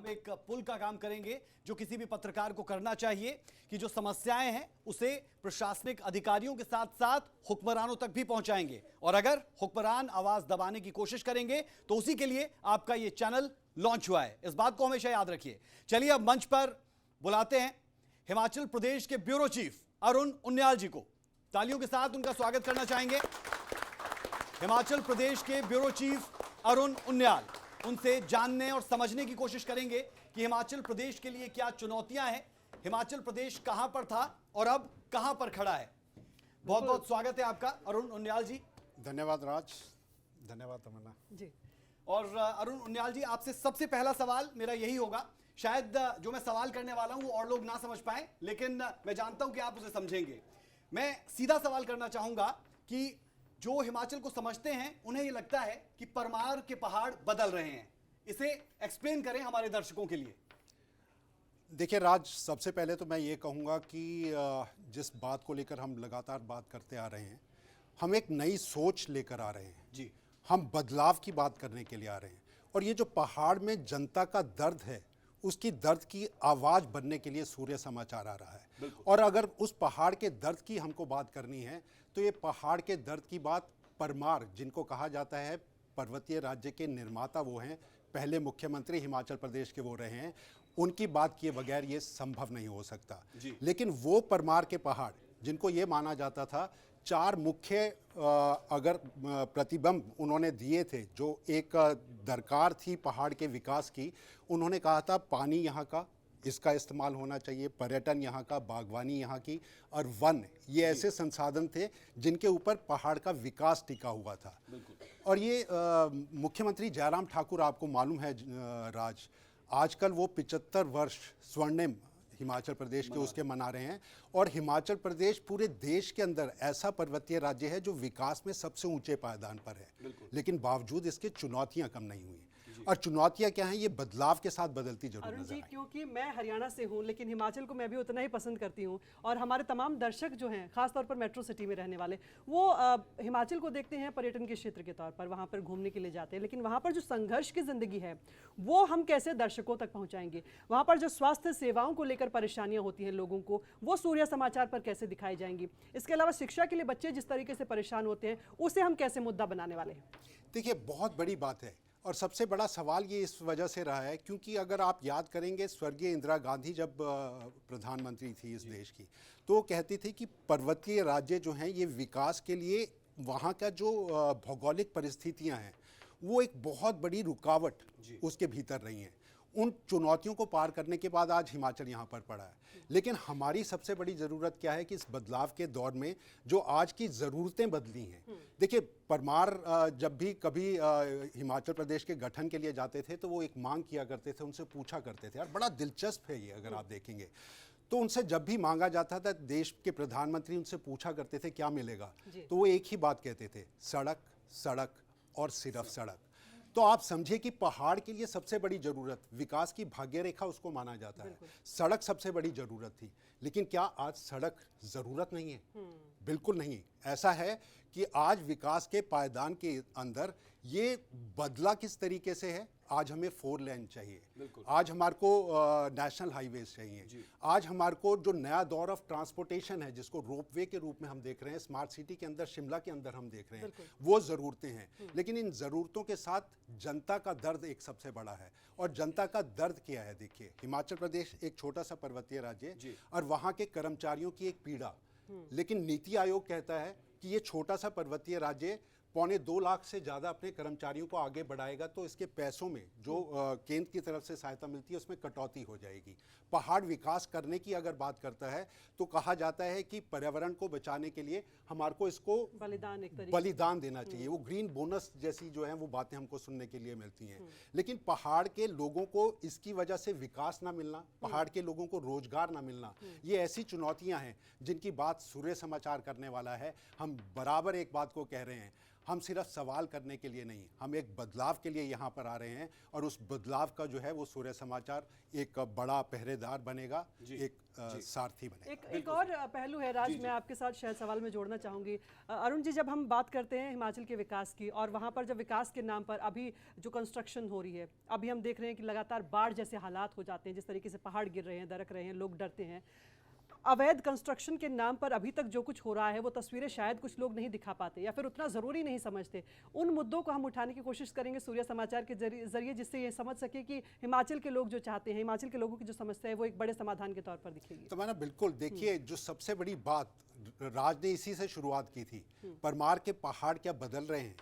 हम एक पुल का काम करेंगे जो किसी भी पत्रकार को करना चाहिए कि जो समस्याएं हैं उसे प्रशासनिक अधिकारियों के साथ साथ हुक्मरानों तक भी पहुंचाएंगे, और अगर हुक्मरान आवाज दबाने की कोशिश करेंगे तो उसी के लिए आपका ये चैनल लॉन्च हुआ है। इस बात को हमेशा याद रखिए। चलिए अब मंच पर बुलाते हैं हिमाचल प्रदेश के ब्यूरो चीफ अरुण उनियाल जी को। तालियों के साथ उनका स्वागत करना चाहेंगे। हिमाचल प्रदेश के ब्यूरो चीफ अरुण उनियाल, उनसे जानने और समझने की कोशिश करेंगे कि हिमाचल प्रदेश के लिए क्या चुनौतियां हैं, हिमाचल प्रदेश कहां पर था और अब कहां पर खड़ा है। बहुत बहुत स्वागत है आपका अरुण उनियाल जी। धन्यवाद राज, धन्यवाद तमन्ना जी। और अरुण उनियाल जी, आपसे सबसे पहला सवाल मेरा यही होगा। शायद जो मैं सवाल करने वाला हूं वो और लोग ना समझ पाए, लेकिन मैं जानता हूं कि आप उसे समझेंगे। मैं सीधा सवाल करना चाहूंगा कि जो हिमाचल को समझते हैं उन्हें ये लगता है कि परमार के पहाड़ बदल रहे हैं। इसे एक्सप्लेन करें हमारे दर्शकों के लिए। देखिए राज, सबसे पहले तो मैं ये कहूँगा कि जिस बात को लेकर हम लगातार बात करते आ रहे हैं, हम एक नई सोच लेकर आ रहे हैं जी। हम बदलाव की बात करने के लिए आ रहे हैं, और ये जो पहाड़ में जनता का दर्द है उसकी दर्द की आवाज़ बनने के लिए सूर्य समाचार आ रहा है। और अगर उस पहाड़ के दर्द की हमको बात करनी है तो ये पहाड़ के दर्द की बात परमार, जिनको कहा जाता है पर्वतीय राज्य के निर्माता वो हैं, पहले मुख्यमंत्री हिमाचल प्रदेश के वो रहे हैं, उनकी बात किए बगैर ये संभव नहीं हो सकता। लेकिन वो परमार के पहाड़ जिनको ये माना जाता था, चार मुख्य अगर प्रतिबंध उन्होंने दिए थे, जो एक दरकार थी पहाड़ के विकास की। उन्होंने कहा था पानी यहाँ का, इसका इस्तेमाल होना चाहिए, पर्यटन यहाँ का, बागवानी यहाँ की, और वन, ये ऐसे संसाधन थे जिनके ऊपर पहाड़ का विकास टिका हुआ था। और ये मुख्यमंत्री जयराम ठाकुर, आपको मालूम है राज, आजकल वो 75 वर्ष स्वर्णिम हिमाचल प्रदेश के उसके मना रहे हैं। और हिमाचल प्रदेश पूरे देश के अंदर ऐसा पर्वतीय राज्य है जो विकास में सबसे ऊंचे पायदान पर है, लेकिन बावजूद इसके चुनौतियां कम नहीं हुई। और चुनौतियां क्या हैं, ये बदलाव के साथ बदलती जरूर अरुण नजर जी, आएंगी। क्योंकि मैं हरियाणा से हूं, लेकिन हिमाचल को मैं भी उतना ही पसंद करती हूं, और हमारे तमाम दर्शक जो हैं, खासतौर पर मेट्रो सिटी में रहने वाले, वो हिमाचल को देखते हैं पर्यटन के क्षेत्र के तौर पर, वहां पर घूमने के लिए जाते हैं। लेकिन वहां पर जो संघर्ष की जिंदगी है वो हम कैसे दर्शकों तक पहुंचाएंगे? वहां पर जो स्वास्थ्य सेवाओं को लेकर परेशानियां होती हैं लोगों को, वो सूर्य समाचार पर कैसे दिखाई जाएंगी? इसके अलावा शिक्षा के लिए बच्चे जिस तरीके से परेशान होते हैं, उसे हम कैसे मुद्दा बनाने वाले हैं? देखिए, बहुत बड़ी बात है, और सबसे बड़ा सवाल ये इस वजह से रहा है क्योंकि अगर आप याद करेंगे, स्वर्गीय इंदिरा गांधी जब प्रधानमंत्री थी इस देश की, तो वो कहती थी कि पर्वतीय राज्य जो हैं ये विकास के लिए, वहाँ का जो भौगोलिक परिस्थितियाँ हैं वो एक बहुत बड़ी रुकावट उसके भीतर रही हैं। उन चुनौतियों को पार करने के बाद आज हिमाचल यहाँ पर पड़ा है। लेकिन हमारी सबसे बड़ी ज़रूरत क्या है कि इस बदलाव के दौर में जो आज की ज़रूरतें बदली हैं। देखिए, परमार जब भी कभी हिमाचल प्रदेश के गठन के लिए जाते थे तो वो एक मांग किया करते थे, उनसे पूछा करते थे, और बड़ा दिलचस्प है ये, अगर आप देखेंगे तो उनसे जब भी मांगा जाता था, देश के प्रधानमंत्री उनसे पूछा करते थे क्या मिलेगा, तो वो एक ही बात कहते थे, सड़क, सड़क और सिर्फ सड़क। तो आप समझिए कि पहाड़ के लिए सबसे बड़ी जरूरत, विकास की भाग्य रेखा उसको माना जाता है, सड़क सबसे बड़ी जरूरत थी। लेकिन क्या आज सड़क जरूरत नहीं है? बिल्कुल नहीं। ऐसा है कि आज विकास के पायदान के अंदर ये बदला किस तरीके से है। आज हमें 4 लेन चाहिए, आज हमारे को नेशनल हाईवेज चाहिए, आज हमारे को जो नया दौर ऑफ ट्रांसपोर्टेशन है जिसको रोपवे के रूप में हम देख रहे हैं, स्मार्ट सिटी के अंदर, शिमला के अंदर हम देख रहे हैं, वो ज़रूरतें हैं। लेकिन इन ज़रूरतों के साथ जनता का दर्द एक सबसे बड़ा है। और जनता का दर्द क्या है? देखिए, हिमाचल प्रदेश एक छोटा सा पर्वतीय राज्य है और वहाँ के कर्मचारियों की एक पीड़ा, लेकिन नीति आयोग कहता है कि ये छोटा सा पर्वतीय राज्य 2.25 लाख से ज़्यादा अपने कर्मचारियों को आगे बढ़ाएगा तो इसके पैसों में जो केंद्र की तरफ से सहायता मिलती है उसमें कटौती हो जाएगी। पहाड़ विकास करने की अगर बात करता है तो कहा जाता है कि पर्यावरण को बचाने के लिए हमारे को इसको बलिदान देना चाहिए। वो ग्रीन बोनस जैसी जो है वो बातें हमको सुनने के लिए मिलती हैं। लेकिन पहाड़ के लोगों को इसकी वजह से विकास ना मिलना, पहाड़ के लोगों को रोजगार ना मिलना, ये ऐसी चुनौतियाँ हैं जिनकी बात सूर्य समाचार करने वाला है। हम बराबर एक बात को कह रहे हैं, हम सिर्फ सवाल करने के लिए नहीं, हम एक बदलाव के लिए यहाँ पर आ रहे हैं और उस बदलाव का जो है वो सूर्य समाचार एक बड़ा पहरेदार बनेगा, एक सारथी बनेगा। एक और पहलू है राज, मैं आपके साथ शायद सवाल में जोड़ना चाहूंगी। अरुण जी, जब हम बात करते हैं हिमाचल के विकास की और वहाँ पर जब विकास के नाम पर अभी जो कंस्ट्रक्शन हो रही है, अभी हम देख रहे हैं कि लगातार बाढ़ जैसे हालात हो जाते हैं, जिस तरीके से पहाड़ गिर रहे हैं, दरक रहे हैं, लोग डरते हैं। अवैध कंस्ट्रक्शन के नाम पर अभी तक जो कुछ हो रहा है वो तस्वीरें शायद कुछ लोग नहीं दिखा पाते या फिर उतना ज़रूरी नहीं समझते। उन मुद्दों को हम उठाने की कोशिश करेंगे सूर्य समाचार के जरिए, जिससे ये समझ सके कि हिमाचल के लोग जो चाहते हैं, हिमाचल के लोगों की जो समस्या है वो एक बड़े समाधान के तौर पर दिखेगी। तो मैंने बिल्कुल, देखिए जो सबसे बड़ी बात राज ने इसी से शुरुआत की थी, परमार के पहाड़ क्या बदल रहे हैं।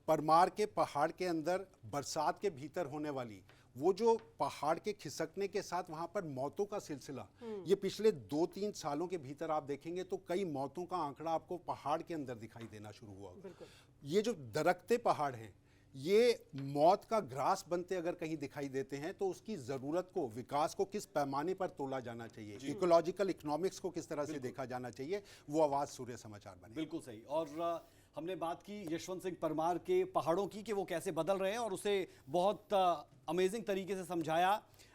परमार के पहाड़ के अंदर बरसात के भीतर होने वाली वो जो पहाड़ के खिसकने के साथ वहां पर मौतों का सिलसिला, ये पिछले 2-3 सालों के भीतर आप देखेंगे तो कई मौतों का आंकड़ा आपको पहाड़ के अंदर दिखाई देना शुरू हुआ। ये जो दरकते पहाड़ हैं, ये मौत का ग्रास बनते अगर कहीं दिखाई देते हैं तो उसकी ज़रूरत को, विकास को किस पैमाने पर तोला जाना चाहिए, इकोलॉजिकल इकोनॉमिक्स को किस तरह से देखा जाना चाहिए, वो आवाज़ सूर्य समाचार बने। बिल्कुल सही। और हमने बात की यशवंत सिंह परमार के पहाड़ों की कि वो कैसे बदल रहे हैं और उसे बहुत अमेजिंग तरीके से समझाया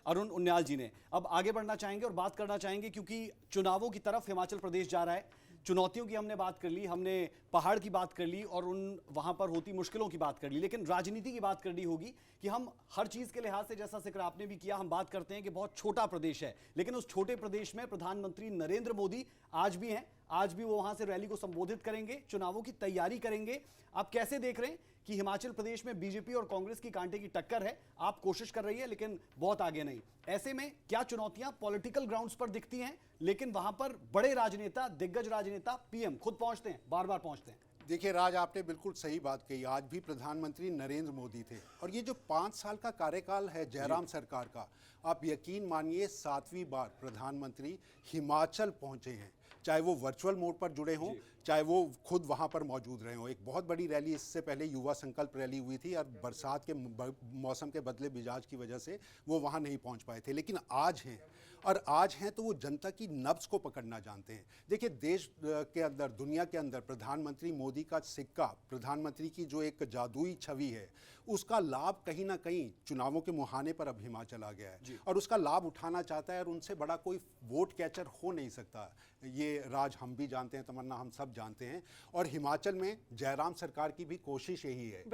अरुण उनियाल जी ने। अब आगे बढ़ना चाहेंगे और बात करना चाहेंगे क्योंकि चुनावों की तरफ हिमाचल प्रदेश जा रहा है। चुनौतियों की हमने बात कर ली, हमने पहाड़ की बात कर ली और उन वहाँ पर होती मुश्किलों की बात कर ली, लेकिन राजनीति की बात करनी होगी कि हम हर चीज़ के लिहाज से, जैसा जिक्र आपने भी किया, हम बात करते हैं कि बहुत छोटा प्रदेश है, लेकिन उस छोटे प्रदेश में प्रधानमंत्री नरेंद्र मोदी आज भी हैं। आज भी वो वहाँ से रैली को संबोधित करेंगे, चुनावों की तैयारी करेंगे। आप कैसे देख रहे हैं कि हिमाचल प्रदेश में बीजेपी और कांग्रेस की कांटे की टक्कर है, आप कोशिश कर रही है लेकिन बहुत आगे नहीं। ऐसे में क्या चुनौतियां पॉलिटिकल ग्राउंड्स पर दिखती हैं, लेकिन वहां पर बड़े राजनेता, दिग्गज राजनेता, पीएम खुद पहुंचते हैं, बार बार पहुंचते हैं। देखिए राज, आपने बिल्कुल सही बात कही। आज भी प्रधानमंत्री नरेंद्र मोदी थे और ये जो 5 साल का कार्यकाल है जयराम सरकार का, आप यकीन मानिए 7वीं बार प्रधानमंत्री हिमाचल पहुंचे हैं, चाहे वो वर्चुअल मोड पर जुड़े हों, चाहे वो खुद वहां पर मौजूद रहे हों। एक बहुत बड़ी रैली इससे पहले युवा संकल्प रैली हुई थी और बरसात के मौसम के बदले मिजाज की वजह से वो वहां नहीं पहुंच पाए थे, लेकिन आज हैं और आज हैं तो वो जनता की नब्ज को पकड़ना जानते हैं। देखिए देश के अंदर, दुनिया के अंदर प्रधानमंत्री मोदी का सिक्का, प्रधानमंत्री की जो एक जादुई छवि है, उसका लाभ कहीं ना कहीं चुनावों के मुहाने पर अब हिमाचल आ गया है और उसका लाभ उठाना चाहता है और उनसे बड़ा कोई वोट कैचर हो नहीं सकता। ये राज हम भी जानते हैं, तमन्ना हम सब जानते हैं। और हिमाचल में जयराम सरकार की भी कोशिश यही है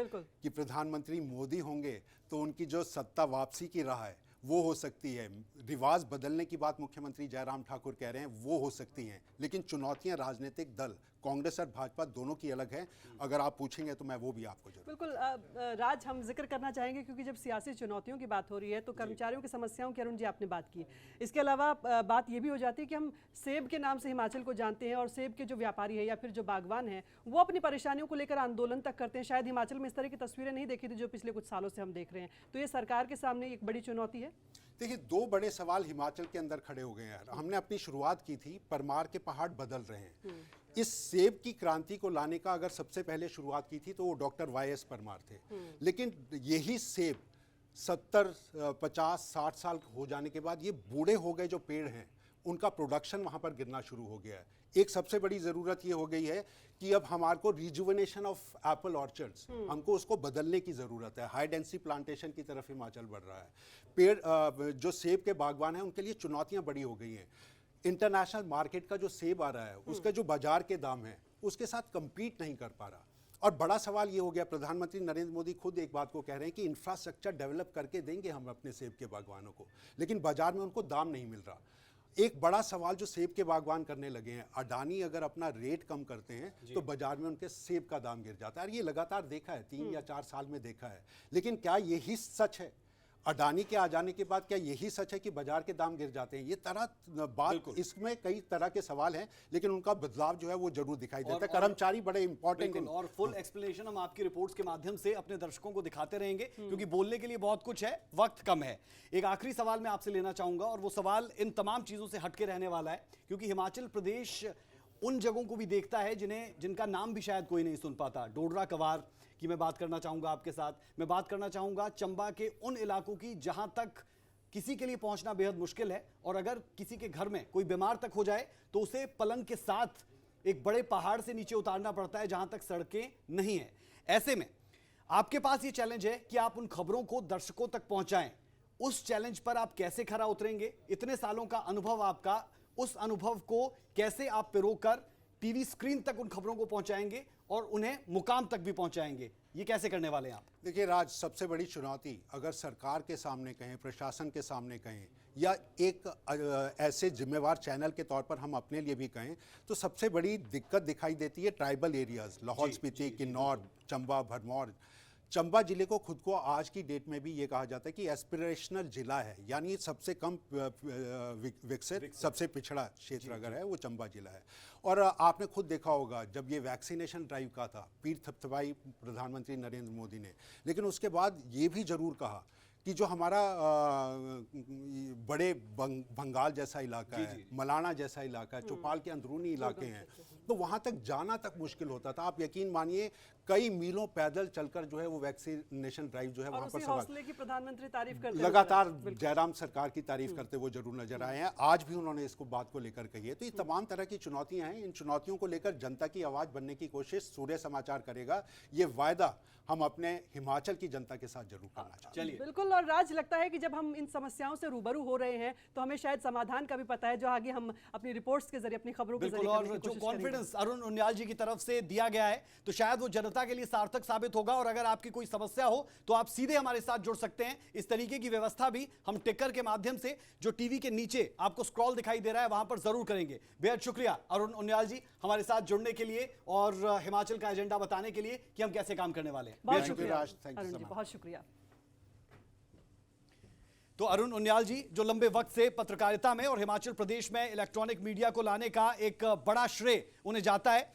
कि प्रधानमंत्री मोदी होंगे तो उनकी जो सत्ता वापसी की राह है वो हो सकती है। रिवाज बदलने की बात मुख्यमंत्री जयराम ठाकुर कह रहे हैं, वो हो सकती हैं, लेकिन चुनौतियां राजनीतिक दल कांग्रेस और भाजपा दोनों की अलग है। अगर आप पूछेंगे तो मैं वो भी आपको जरूर। बिल्कुल राज, हम जिक्र करना चाहेंगे क्योंकि जब सियासी चुनौतियों की बात हो रही है तो कर्मचारियों की समस्याओं की अरुण जी आपने बात की। इसके अलावा बात ये भी हो जाती है कि हम सेब के नाम से हिमाचल को जानते हैं और सेब के जो व्यापारी है या फिर जो बागवान है वो अपनी परेशानियों को लेकर आंदोलन तक करते हैं। शायद हिमाचल में इस तरह की तस्वीरें नहीं देखी थी जो पिछले कुछ सालों से हम देख रहे हैं। तो ये सरकार के सामने एक बड़ी चुनौती है। देखिए 2 बड़े सवाल हिमाचल के अंदर खड़े हो गए हैं। हमने अपनी शुरुआत की थी, परमार के पहाड़ बदल रहे हैं। इस सेब की क्रांति को लाने का अगर सबसे पहले शुरुआत की थी तो वो डॉक्टर वाई.एस. परमार थे, लेकिन यही सेब 70, 50, 60 साल हो जाने के बाद ये बूढ़े हो गए जो पेड़ हैं, उनका प्रोडक्शन वहाँ पर गिरना शुरू हो गया है। एक सबसे बड़ी ज़रूरत ये हो गई है कि अब हमारे को रिजुवेनेशन ऑफ एप्पल ऑर्चर्ड्स, हमको उसको बदलने की ज़रूरत है। हाई डेंसिटी प्लांटेशन की तरफ हिमाचल बढ़ रहा है। पेड़ जो सेब के बागवान हैं उनके लिए चुनौतियाँ बड़ी हो गई हैं। इंटरनेशनल मार्केट का जो सेब आ रहा है उसके जो बाजार के दाम हैं उसके साथ कम्पीट नहीं कर पा रहा। और बड़ा सवाल ये हो गया, प्रधानमंत्री नरेंद्र मोदी खुद एक बात को कह रहे हैं कि इंफ्रास्ट्रक्चर डेवलप करके देंगे हम अपने सेब के बागवानों को, लेकिन बाजार में उनको दाम नहीं मिल रहा। एक बड़ा सवाल जो सेब के बागवान करने लगे हैं, अडानी अगर अपना रेट कम करते हैं तो बाजार में उनके सेब का दाम गिर जाता है। और ये लगातार देखा है, 3 या 4 साल में देखा है। लेकिन क्या यही सच है? अडानी के आ जाने के बाद क्या यही सच है कि बाजार के दाम गिर जाते हैं? ये बात, इसमें कई तरह के सवाल हैं, लेकिन उनका बदलाव जो है वो जरूर दिखाई देता है। कर्मचारी बड़े इंपॉर्टेंट हैं और फुल एक्सप्लेनेशन हम आपकी रिपोर्ट्स के माध्यम से अपने दर्शकों को दिखाते रहेंगे क्योंकि बोलने के लिए बहुत कुछ है, वक्त कम है। एक आखिरी सवाल मैं आपसे लेना चाहूंगा और वो सवाल इन तमाम चीजों से हटके रहने वाला है क्योंकि हिमाचल प्रदेश उन जगहों को भी देखता है जिनका नाम भी शायद कोई नहीं सुन पाता। डोडरा कवार की मैं बात करना चाहूंगा आपके साथ। मैं बात करना चाहूंगा चंबा के उन इलाकों की जहां तक किसी के लिए पहुंचना बेहद मुश्किल है और अगर किसी के घर में कोई बीमार तक हो जाए तो उसे पलंग के साथ एक बड़े पहाड़ से नीचे उतारना पड़ता है जहां तक सड़कें नहीं है। ऐसे में आपके पास ये चैलेंज है कि आप उन खबरों को दर्शकों तक पहुंचाएं। उस चैलेंज पर आप कैसे खरा उतरेंगे? इतने सालों का अनुभव आपका, उस अनुभव को कैसे आप पिरोकर टीवी स्क्रीन तक उन खबरों को पहुंचाएंगे और उन्हें मुकाम तक भी पहुंचाएंगे? ये कैसे करने वाले हैं आप? देखिए राज, सबसे बड़ी चुनौती अगर सरकार के सामने कहें, प्रशासन के सामने कहें, या एक ऐसे जिम्मेवार चैनल के तौर पर हम अपने लिए भी कहें, तो सबसे बड़ी दिक्कत दिखाई देती है ट्राइबल एरियाज, लाहौल स्पीति, किन्नौर, चंबा, भरमौर। चंबा जिले को खुद को आज की डेट में भी ये कहा जाता है कि एस्पिरेशनल जिला है, यानी सबसे कम विकसित, सबसे पिछड़ा क्षेत्र अगर है वो चंबा जिला है। और आपने खुद देखा होगा जब ये वैक्सीनेशन ड्राइव का था, पीठ थपथपाई प्रधानमंत्री नरेंद्र मोदी ने, लेकिन उसके बाद ये भी जरूर कहा कि जो हमारा बड़े बंगाल जैसा इलाका है, मलाना जैसा इलाका है, चौपाल के अंदरूनी इलाके हैं, तो वहाँ तक जाना तक मुश्किल होता था। आप यकीन मानिए कई मीलों पैदल चलकर जो है वो वैक्सीनेशन ड्राइव जो है वहाँ पर हौसले की प्रधानमंत्री तारीफ करते लगातार जयराम सरकार की तारीफ करते वो जरूर नजर आए हैं। आज भी उन्होंने इसको बात को लेकर कही है। तो ये तमाम तरह की चुनौतियां हैं। इन चुनौतियों को लेकर जनता की आवाज बनने की कोशिश सूर्य समाचार करेगा। ये वायदा हम अपने हिमाचल की जनता के साथ जरूर करना चाहते हैं। चलिए, बिल्कुल। और राज, लगता है कि जब हम इन समस्याओं से रूबरू हो रहे हैं तो हमें शायद समाधान का भी पता है, जो आगे हम अपनी रिपोर्ट्स के जरिए, अपनी खबरों के बिल्कुल। जरिए और करने की जो कोशिश करेंगे। कॉन्फिडेंस अरुण उनियाल जी की तरफ से दिया गया है तो शायद वो जनता के लिए सार्थक साबित होगा। और अगर आपकी कोई समस्या हो तो आप सीधे हमारे साथ जुड़ सकते हैं। इस तरीके की व्यवस्था भी हम टिकर के माध्यम से, जो टीवी के नीचे आपको स्क्रॉल दिखाई दे रहा है, वहां पर जरूर करेंगे। बेहद शुक्रिया अरुण उनियाल जी हमारे साथ जुड़ने के लिए और हिमाचल का एजेंडा बताने के लिए कि हम कैसे काम करने वाले हैं। बहुत Thank you, शुक्रिया Raj. Thank you Arun so ji, much. बहुत शुक्रिया। तो अरुण उनियाल जी जो लंबे वक्त से पत्रकारिता में और हिमाचल प्रदेश में इलेक्ट्रॉनिक मीडिया को लाने का एक बड़ा श्रेय उन्हें जाता है।